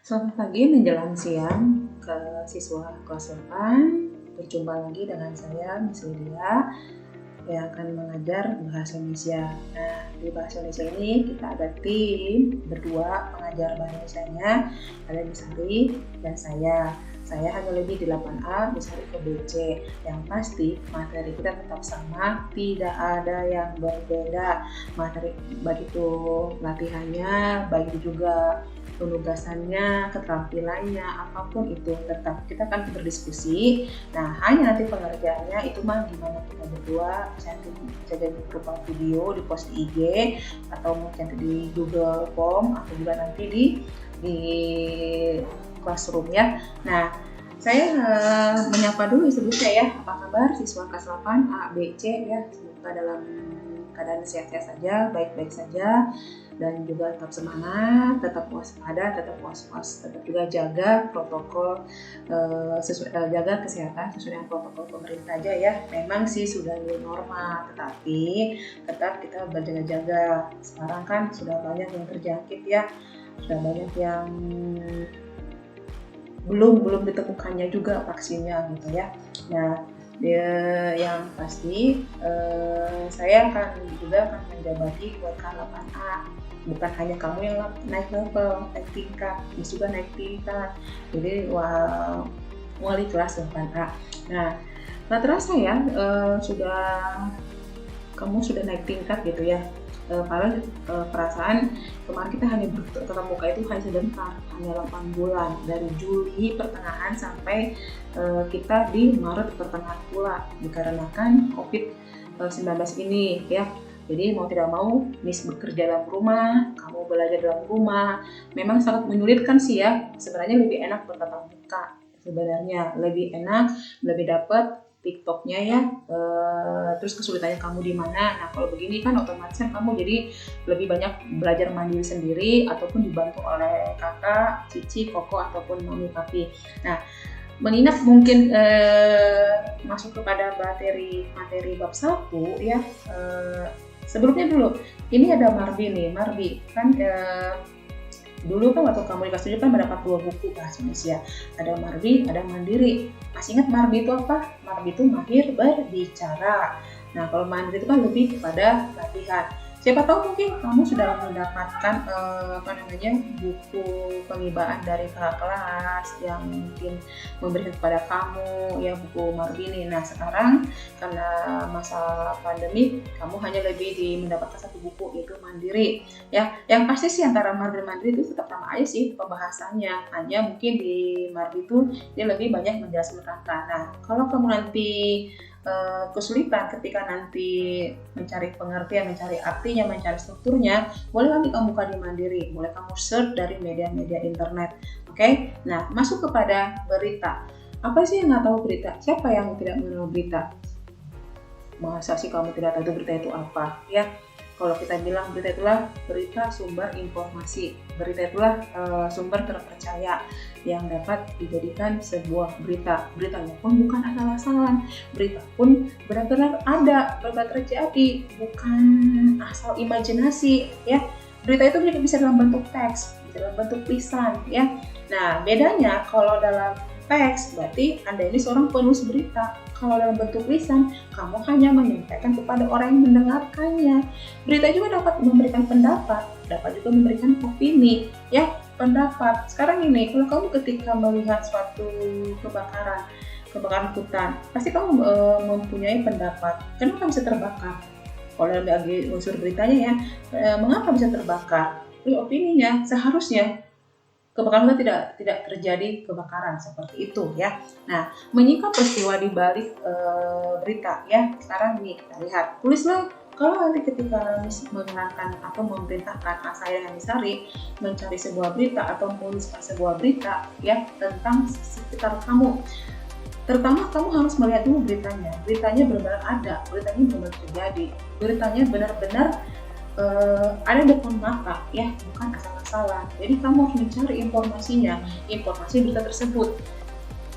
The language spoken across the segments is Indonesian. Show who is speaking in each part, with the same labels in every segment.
Speaker 1: Selamat pagi menjelang siang ke siswa kelas 8. Berjumpa lagi dengan saya, Miss Lydia, yang akan mengajar bahasa Indonesia. Nah, di bahasa Indonesia ini kita ada tim berdua pengajar bahasa Indonesianya, ada Miss Hari dan saya. Saya hanya lebih di 8A, Miss Hari ke BC. Yang pasti materi kita tetap sama, tidak ada yang berbeda. Materi baik itu latihannya, baik itu juga penugasannya, keterampilannya, apapun itu tetap kita akan berdiskusi. Nah, hanya nanti pengerjaannya itu mah gimana kita berdua, bisa jadi berupa video di post di IG atau mungkin di Google Form atau juga nanti di classroom ya. Nah, saya menyapa dulu sebelumnya ya, apa kabar siswa kelas 8 A, B, C ya, semoga dalam keadaan sehat-sehat saja, baik-baik saja, dan juga tetap semangat, tetap waspada, tetap was-was, tetap juga jaga protokol, jaga kesehatan sesuai dengan protokol pemerintah aja ya. Memang sih sudah new normal, tetapi tetap kita berjaga-jaga. Sekarang kan sudah banyak yang terjangkit ya, sudah banyak yang belum ditemukannya juga vaksinnya gitu ya. Nah, yang pasti saya akan menjabati WK 8A. Bukan hanya kamu yang naik level, naik tingkat, juga naik tingkat. Jadi wali kelas 8A. Nah, tak terasa ya kamu sudah naik tingkat gitu ya. Padahal perasaan kemarin kita hanya tatap muka itu hanya sebentar, hanya 8 bulan dari Juli pertengahan sampai kita di Maret pertengahan pula dikarenakan COVID-19 ini ya. Jadi mau tidak mau, Miss bekerja dalam rumah, kamu belajar dalam rumah, memang sangat menyulitkan sih ya. Sebenarnya lebih enak bertatap muka, sebenarnya lebih enak, lebih dapat TikToknya ya, terus kesulitannya kamu di mana. Nah, kalau begini kan otomatis kan kamu jadi lebih banyak belajar mandiri sendiri ataupun dibantu oleh kakak, cici, koko ataupun mami papi. Nah, mengingat mungkin masuk kepada materi bab 1 ya, sebelumnya dulu ini ada Marbi nih. Marbi kan dulu kan waktu kamu di kelas 7 kan mendapat 2 buku bahasa Indonesia, ada Marbi, ada Mandiri. Masih ingat Marbi itu apa? Marbi itu mahir berbicara. Nah, kalau Mandiri itu kan lebih kepada latihan. Siapa tahu mungkin kamu sudah mendapatkan buku pengibaan dari kakak kelas yang mungkin memberikan kepada kamu ya, buku Marbini. Nah, sekarang karena masa pandemi kamu hanya lebih mendapatkan 1 buku yaitu Mandiri ya. Yang pasti sih antara Marbi dan Mandiri itu tetap sama aja sih pembahasannya, hanya mungkin di Marbi itu dia lebih banyak menjelaskan kata. Nah, kalau kamu nanti kesulitan ketika nanti mencari pengertian, mencari artinya, mencari strukturnya, boleh nanti kamu buka di Mandiri, boleh kamu search dari media-media internet. Oke? Nah, masuk kepada berita. Apa sih yang nggak tahu berita? Siapa yang tidak mengenal berita? Masa sih kamu tidak tahu berita itu apa? Ya, kalau kita bilang berita itulah berita sumber informasi, berita itulah sumber terpercaya yang dapat dijadikan sebuah berita. Beritanya pun bukan asal-asalan, berita pun benar-benar ada, benar-benar terjadi, bukan asal imajinasi ya. Berita itu bisa dalam bentuk teks, bisa dalam bentuk tulisan ya. Nah, bedanya kalau dalam teks berarti Anda ini seorang penulis berita. Kalau dalam bentuk lisan, kamu hanya menyampaikan kepada orang yang mendengarkannya. Berita juga dapat memberikan pendapat, dapat juga memberikan opini, ya, pendapat. Sekarang ini, kalau kamu ketika melihat suatu kebakaran hutan, pasti kamu mempunyai pendapat. Kenapa bisa terbakar? Kalau dalam unsur beritanya ya, mengapa bisa terbakar? Ini opininya, seharusnya kebakaran hutan tidak terjadi kebakaran seperti itu ya. Nah, menyingkap peristiwa di balik berita ya. Sekarang nih kita lihat, tulislah kalau nanti ketika mengenalkan atau memerintahkan saya dengan Misari mencari sebuah berita atau menuliskan sebuah berita ya tentang sekitar kamu. Terutama kamu harus melihat dulu beritanya. Beritanya benar-benar ada, beritanya benar-benar terjadi, beritanya benar-benar ada depan mata ya, bukan asal-asalan. Jadi kamu harus mencari informasinya, informasi berita tersebut.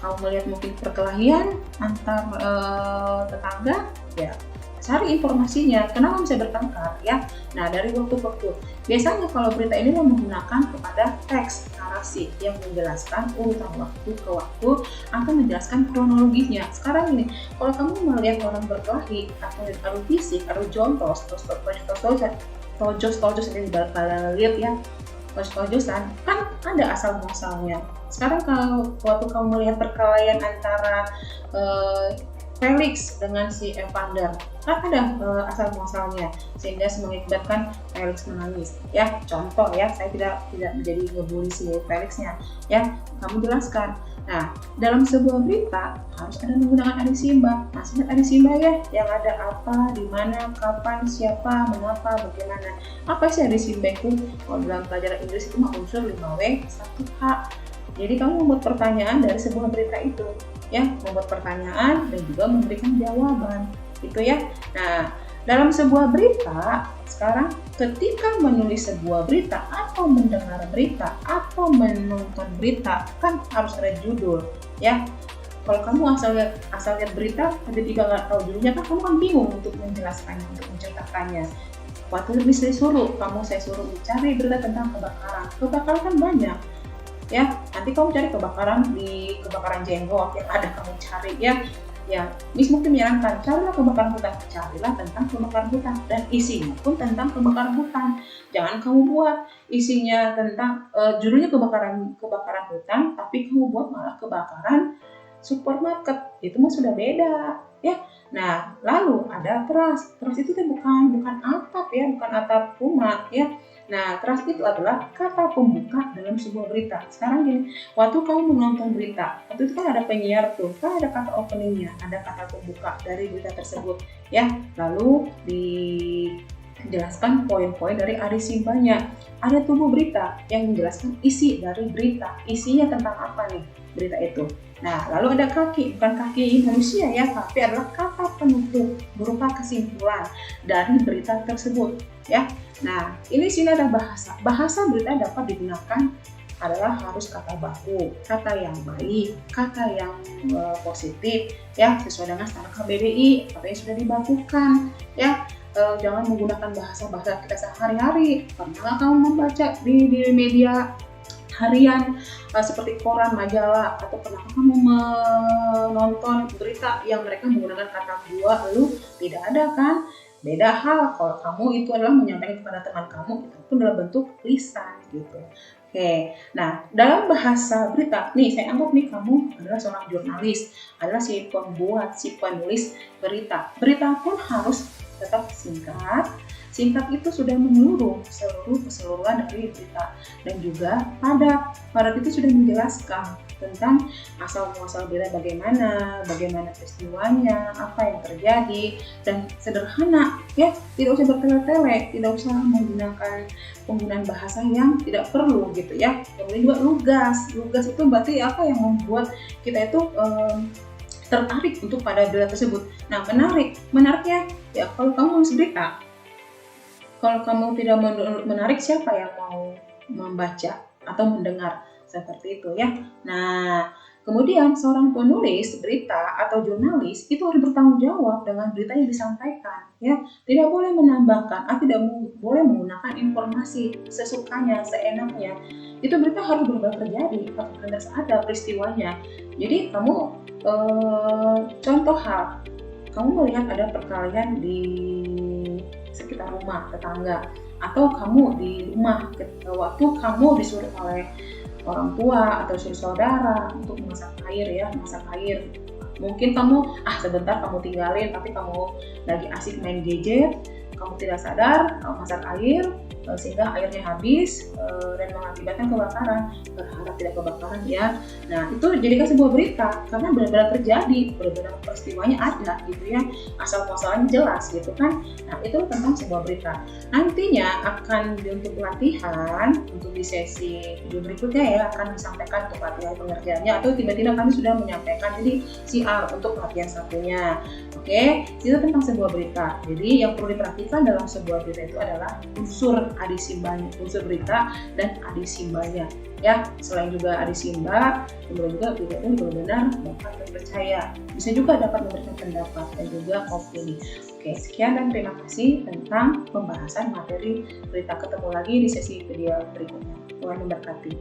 Speaker 1: Kamu melihat mungkin perkelahian antar tetangga, ya cari informasinya, kenapa bisa bertengkar ya. Nah, dari waktu ke waktu. Biasanya kalau berita ini menggunakan kepada teks narasi yang menjelaskan urutan waktu ke waktu, akan menjelaskan kronologinya. Sekarang ini, kalau kamu melihat orang berkelahi atau adu fisik, adu jontos, tojos ini lihat ya, tojos-tojosan kan ada asal muasalnya. Sekarang kalau waktu kamu melihat perkelahian antara Felix dengan si Evander kan ada asal muasalnya sehingga mengakibatkan Felix menangis ya. Contoh ya, saya tidak menjadi ngebully si Felixnya ya, kamu jelaskan. Nah, dalam sebuah berita harus ada menggunakan adi simba. Masih ingat adi simba ya, yang ada apa, di mana, kapan, siapa, mengapa, bagaimana. Apa sih adi simba itu? Kalau dalam pelajaran Inggris itu mah unsur 5W 1H. Jadi kamu membuat pertanyaan dari sebuah berita itu ya, membuat pertanyaan dan juga memberikan jawaban gitu ya. Nah, dalam sebuah berita sekarang ketika menulis sebuah berita atau mendengar berita atau menonton berita kan harus ada judul ya. Kalau kamu asal lihat berita ketika nggak tahu judulnya kan kamu kan bingung untuk menjelaskannya, untuk menceritakannya. Waktu saya suruh mencari berita tentang kebakaran kan banyak ya. Nanti kamu cari kebakaran jenggot yang ada, kamu cari ya, Miss mungkin menyarankan carilah kebakaran hutan, carilah tentang kebakaran hutan dan isinya pun tentang kebakaran hutan. Jangan kamu buat isinya tentang judulnya kebakaran hutan, tapi kamu buat malah kebakaran supermarket. Itu mah sudah beda ya. Nah, lalu ada teras itu bukan atap ya, bukan atap rumah ya. Nah, teras itu adalah kata pembuka dalam sebuah berita. Sekarang gini, waktu kamu menonton berita, waktu itu kan ada penyiar tuh, kan ada kata openingnya, ada kata pembuka dari berita tersebut ya. Lalu dijelaskan poin-poin dari adi simbanya. Ada tubuh berita yang menjelaskan isi dari berita. Isinya tentang apa nih berita itu. Nah, lalu ada kaki, bukan kaki manusia ya, tapi adalah kata penutup berupa kesimpulan dari berita tersebut ya. Nah, ini sini ada bahasa. Bahasa berita dapat digunakan adalah harus kata baku, kata yang baik, kata yang positif ya, sesuai dengan standar KBBI, apa yang sudah dibakukan ya. Jangan menggunakan bahasa kita sehari-hari. Pernah kamu membaca di media harian seperti koran, majalah, atau pernah kamu menonton berita yang mereka menggunakan kata gua, lu? Tidak ada kan? Beda hal kalau kamu itu adalah menyampaikan kepada teman kamu, itu pun dalam bentuk lisan gitu. Oke, nah dalam bahasa berita, nih saya anggap nih kamu adalah seorang jurnalis, adalah si pembuat, si penulis berita. Berita pun harus tetap singkat. Singkat itu sudah menyeluruh seluruh keseluruhan dari berita dan juga padat itu sudah menjelaskan tentang asal muasal berita, bagaimana peristiwanya, apa yang terjadi, dan sederhana ya, tidak usah bertele-tele, tidak usah menggunakan penggunaan bahasa yang tidak perlu gitu ya. Kemudian juga lugas itu berarti apa yang membuat kita itu tertarik untuk pada berita tersebut. Nah, menariknya ya, kalau kamu menulis berita, kalau kamu tidak menarik, siapa yang mau membaca atau mendengar seperti itu ya. Nah, kemudian seorang penulis berita atau jurnalis itu harus bertanggung jawab dengan berita yang disampaikan ya. Tidak boleh menambahkan atau tidak boleh menggunakan informasi sesukanya, seenaknya. Itu berita harus benar-benar terjadi, harus ada peristiwanya. Jadi kamu contoh hal, kamu melihat ada perkelahian di sekitar rumah tetangga, atau kamu di rumah waktu kamu disuruh oleh orang tua atau saudara untuk memasak air. Mungkin kamu sebentar kamu tinggalin, tapi kamu lagi asik main gadget, kamu tidak sadar kamu masak air sehingga airnya habis dan mengakibatkan kebakaran. Berharap tidak kebakaran ya. Nah, itu jadikan sebuah berita karena benar-benar terjadi, benar-benar peristiwanya ada gitu ya, asal muasalnya jelas gitu kan. Nah, itu tentang sebuah berita. Nantinya akan untuk pelatihan, untuk di sesi video berikutnya ya, akan disampaikan untuk pelatihan pengerjaannya, atau tiba-tiba kami sudah menyampaikan jadi CR untuk pelatihan satunya. Oke, itu tentang sebuah berita. Jadi yang perlu diperhatikan dalam sebuah berita itu adalah unsur adisimbanya, unsur berita dan adisimbanya. Ya, selain juga adisimba, kemudian juga berita itu benar-benar dapat terpercaya. Bisa juga dapat memberikan pendapat dan juga opini. Oke, sekian dan terima kasih tentang pembahasan materi berita. Ketemu lagi di sesi video berikutnya. Tuhan memberkati.